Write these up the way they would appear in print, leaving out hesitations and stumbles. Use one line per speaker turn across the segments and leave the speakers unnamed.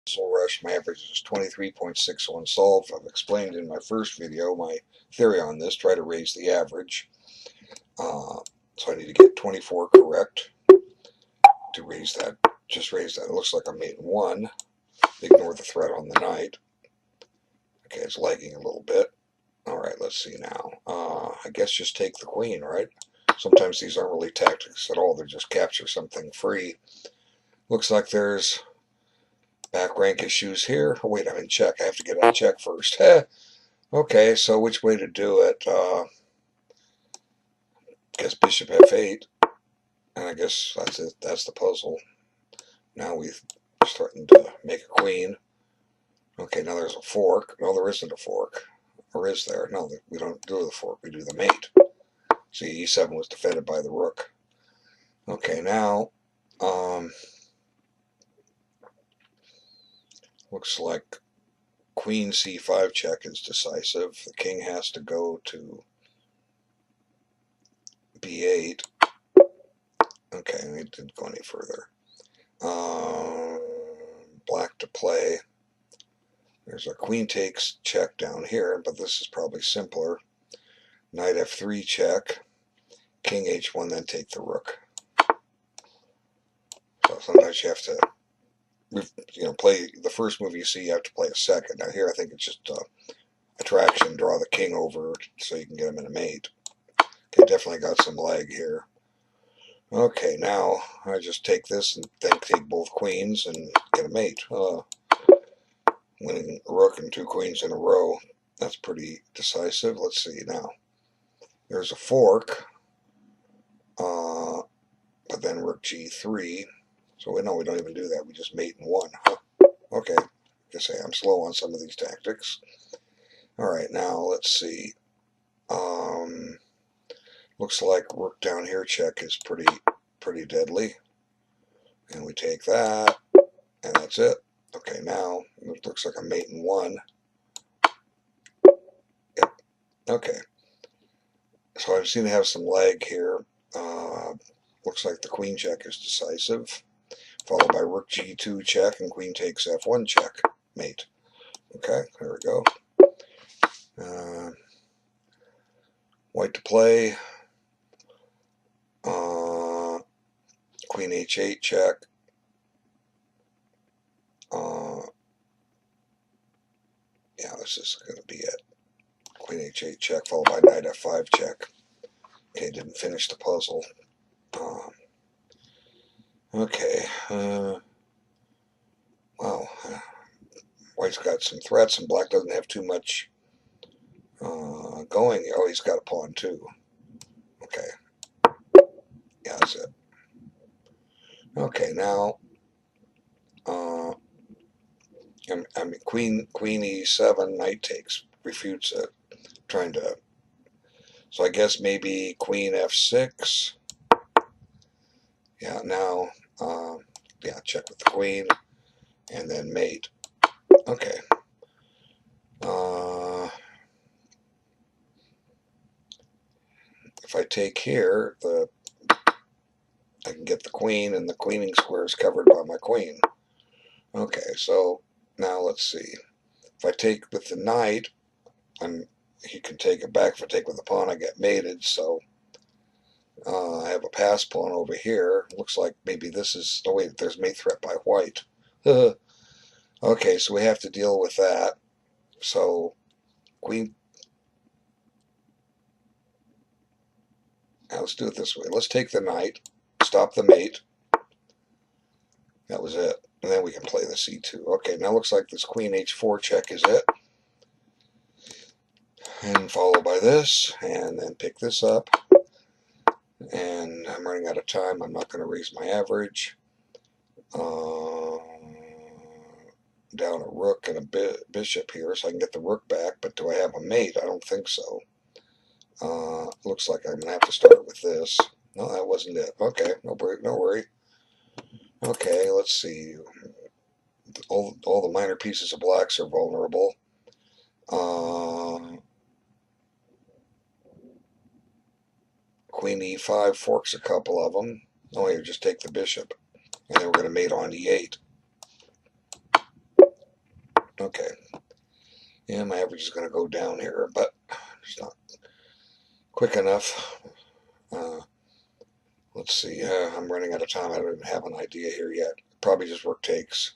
PuzzleRush, my average is 23.61 solved. I've explained in my first video my theory on this. Try to raise the average. So I need to get 24 correct to raise that. Just raise that. It looks like I'm mating 1. Ignore the threat on the knight. Okay, it's lagging a little bit. Alright, let's see now. I guess just take the queen, right? Sometimes these aren't really tactics at all. They're just capture something free. Looks like there's back rank issues here. Oh, wait, I'm in check. I have to get out of check first. Okay, so which way to do it? Guess bishop f8. And I guess that's it. That's the puzzle. Now we're starting to make a queen. Okay, now there's a fork. No, there isn't a fork. Or is there? No, we don't do the fork. We do the mate. See, e7 was defended by the rook. Okay, now, looks like queen c5 check is decisive. The king has to go to b8. Okay, we didn't go any further. Black to play. There's a queen takes check down here, but this is probably simpler. Knight f3 check. King h1, then take the rook. So sometimes you have to, play the first move you see, you have to play a second. Now here I think it's just attraction, draw the king over so you can get him in a mate. Okay, definitely got some lag here. Okay, now I just take this and then take both queens and get a mate. Winning a rook and 2 queens in a row. That's pretty decisive. Let's see now. There's a fork, but then rook g3. So we don't even do that. We just mate in 1. Huh? Okay. Guess I'm slow on some of these tactics. All right, now let's see. Looks like rook down here check is pretty deadly. And we take that, and that's it. Okay, now it looks like I'm mating 1. Yep. Okay. So I seem to have some lag here. Looks like the queen check is decisive, followed by rook g2 check and queen takes f1 check, mate. Okay, there we go. White to play. Queen h8 check. Yeah, this is going to be it. Queen h8 check followed by knight f5 check. Okay, didn't finish the puzzle. Okay. Wow. White's got some threats and black doesn't have too much going. Oh, he's got a pawn too. Okay. Yeah, that's it. Okay, now I mean queen e7, knight takes, refutes it, trying to. So I guess maybe queen f6. Yeah, now yeah, check with the queen and then mate. Okay. If I take here, I can get the queen, and the queening square is covered by my queen. Okay, so now let's see. If I take with the knight, he can take it back. If I take with the pawn, I get mated, so I have a pass pawn over here. Looks like maybe this is... Oh, wait, there's mate threat by white. Okay, so we have to deal with that. So, queen... Now let's do it this way. Let's take the knight, stop the mate. That was it. And then we can play the c2. Okay, now looks like this queen h4 check is it. And followed by this, and then pick this up. And I'm running out of time. I'm not going to raise my average. Down a rook and a bishop here, so I can get the rook back. But do I have a mate? I don't think so. Looks like I'm going to have to start with this. No, that wasn't it. Okay, no worry. Okay, let's see. All the minor pieces of blacks are vulnerable. Queen e5 forks a couple of them. Oh, here, just take the bishop. And then we're going to mate on e8. Okay. Yeah, my average is going to go down here, but it's not quick enough. Let's see. I'm running out of time. I don't even have an idea here yet. Probably just rook takes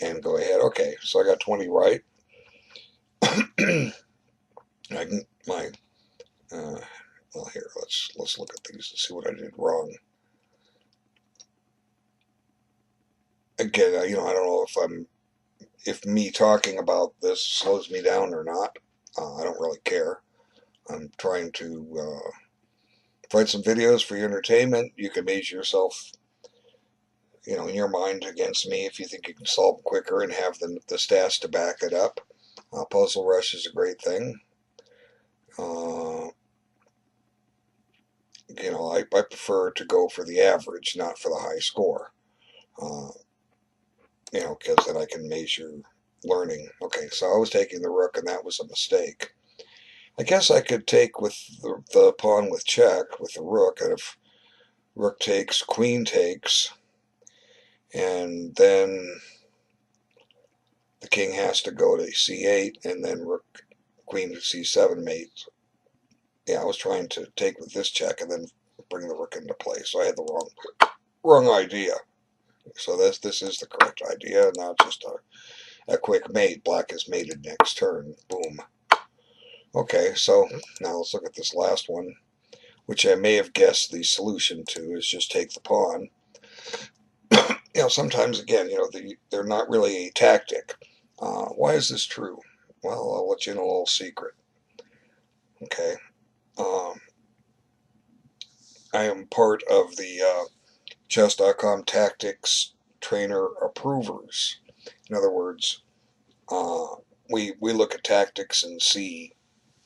and go ahead. Okay, so I got 20 right. I can my well here. Let's look at these and see what I did wrong. Again, I don't know if me talking about this slows me down or not. I don't really care. I'm trying to find some videos for your entertainment. You can measure yourself, in your mind against me if you think you can solve quicker and have the stats to back it up. Puzzle Rush is a great thing. I prefer to go for the average, not for the high score. Because then I can measure learning. Okay, so I was taking the rook, and that was a mistake. I guess I could take with the pawn with check with the rook, and if rook takes, queen takes, and then the king has to go to c8, and then rook, queen to c7 mate. Yeah, I was trying to take with this check and then bring the rook into play, so I had the wrong idea. So this is the correct idea, not just a quick mate. Black is mated next turn. Boom. Okay, so now let's look at this last one, which I may have guessed the solution to, is just take the pawn. Sometimes, again, they're not really a tactic. Why is this true? Well, I'll let you in a little secret. Okay. I am part of the chess.com tactics trainer approvers. In other words, we look at tactics and see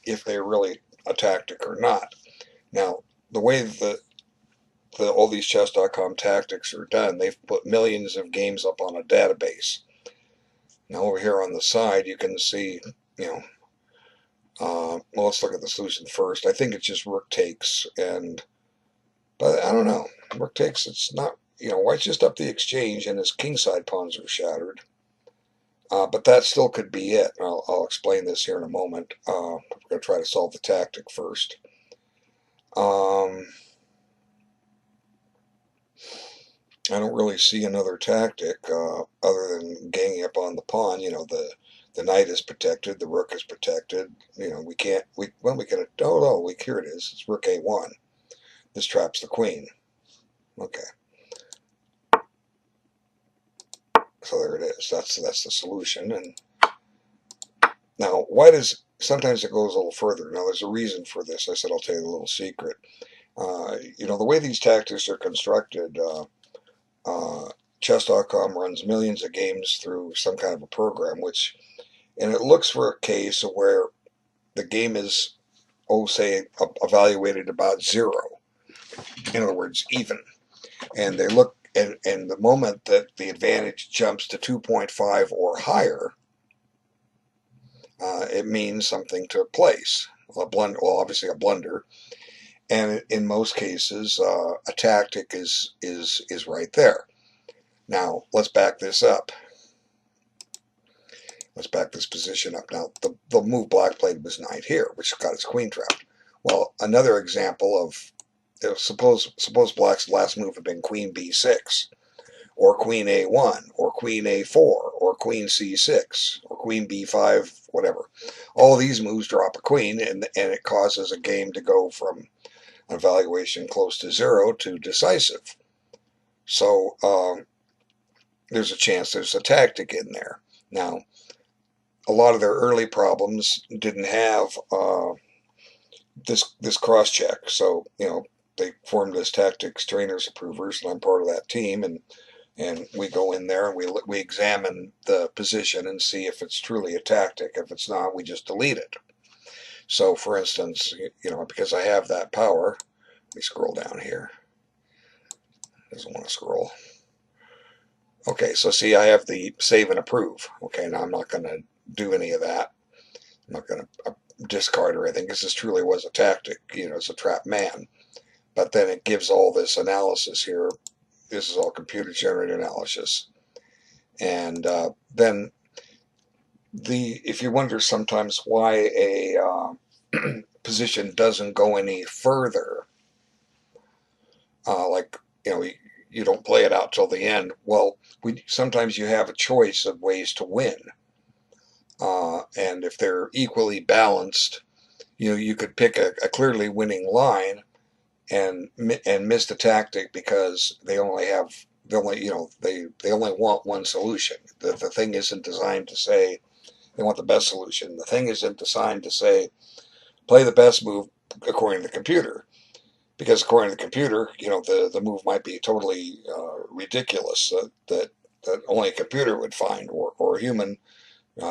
if they're really a tactic or not. Now, the way that all these chess.com tactics are done, they've put millions of games up on a database. Now over here on the side, you can see, well, let's look at the solution first. I think it's just rook takes, but I don't know. Rook takes, it's not, white's just up the exchange and his kingside pawns are shattered. But that still could be it. I'll explain this here in a moment. We're going to try to solve the tactic first. I don't really see another tactic other than ganging up on the pawn. The knight is protected, the rook is protected. We can't. Here it is. It's rook a1. This traps the queen. Okay. So there it is. That's the solution. And now white is, sometimes it goes a little further. Now there's a reason for this. I said I'll tell you the little secret. The way these tactics are constructed. Chess.com runs millions of games through some kind of a program, and it looks for a case where the game is, say, evaluated about 0. In other words, even. And they look, and the moment that the advantage jumps to 2.5 or higher, it means something took place. Obviously a blunder. And in most cases, a tactic is right there. Now, let's back this up. Let's back this position up. Now, the move black played was knight here, which got his queen trapped. Well, another example of, suppose black's last move had been queen b6, or queen a1, or queen a4, or queen c6, or queen b5, whatever. All these moves drop a queen, and it causes a game to go from an evaluation close to 0 to decisive. So, there's a chance there's a tactic in there. Now, a lot of their early problems didn't have this cross check, so they formed as tactics trainers approvers, and I'm part of that team, and we go in there and we examine the position and see if it's truly a tactic. If it's not, we just delete it. So, for instance, because I have that power, let me scroll down here. Doesn't want to scroll. Okay, so see, I have the save and approve. Okay, now I'm not going to do any of that. I'm not going to discard or anything, because this truly was a tactic. It's a trap man. But then it gives all this analysis here. This is all computer generated analysis. And then if you wonder sometimes why a position doesn't go any further, like, you don't play it out till the end. Well, sometimes you have a choice of ways to win, and if they're equally balanced, you could pick a clearly winning line and miss the tactic because they only want one solution. The thing isn't designed to say they want the best solution. The thing isn't designed to say play the best move according to the computer, because according to the computer, the move might be totally ridiculous, that only a computer would find, or a human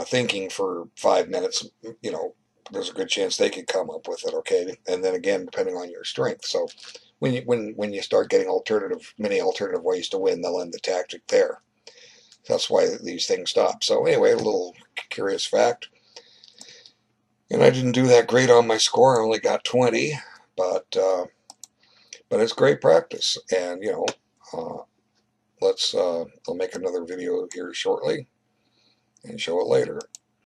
thinking for 5 minutes. There's a good chance they could come up with it. Okay, and then again, depending on your strength. So when you start getting many alternative ways to win, they'll end the tactic there. That's why these things stop. So anyway, a little curious fact. And I didn't do that great on my score. I only got 20, but it's great practice. And I'll make another video here shortly and show it later.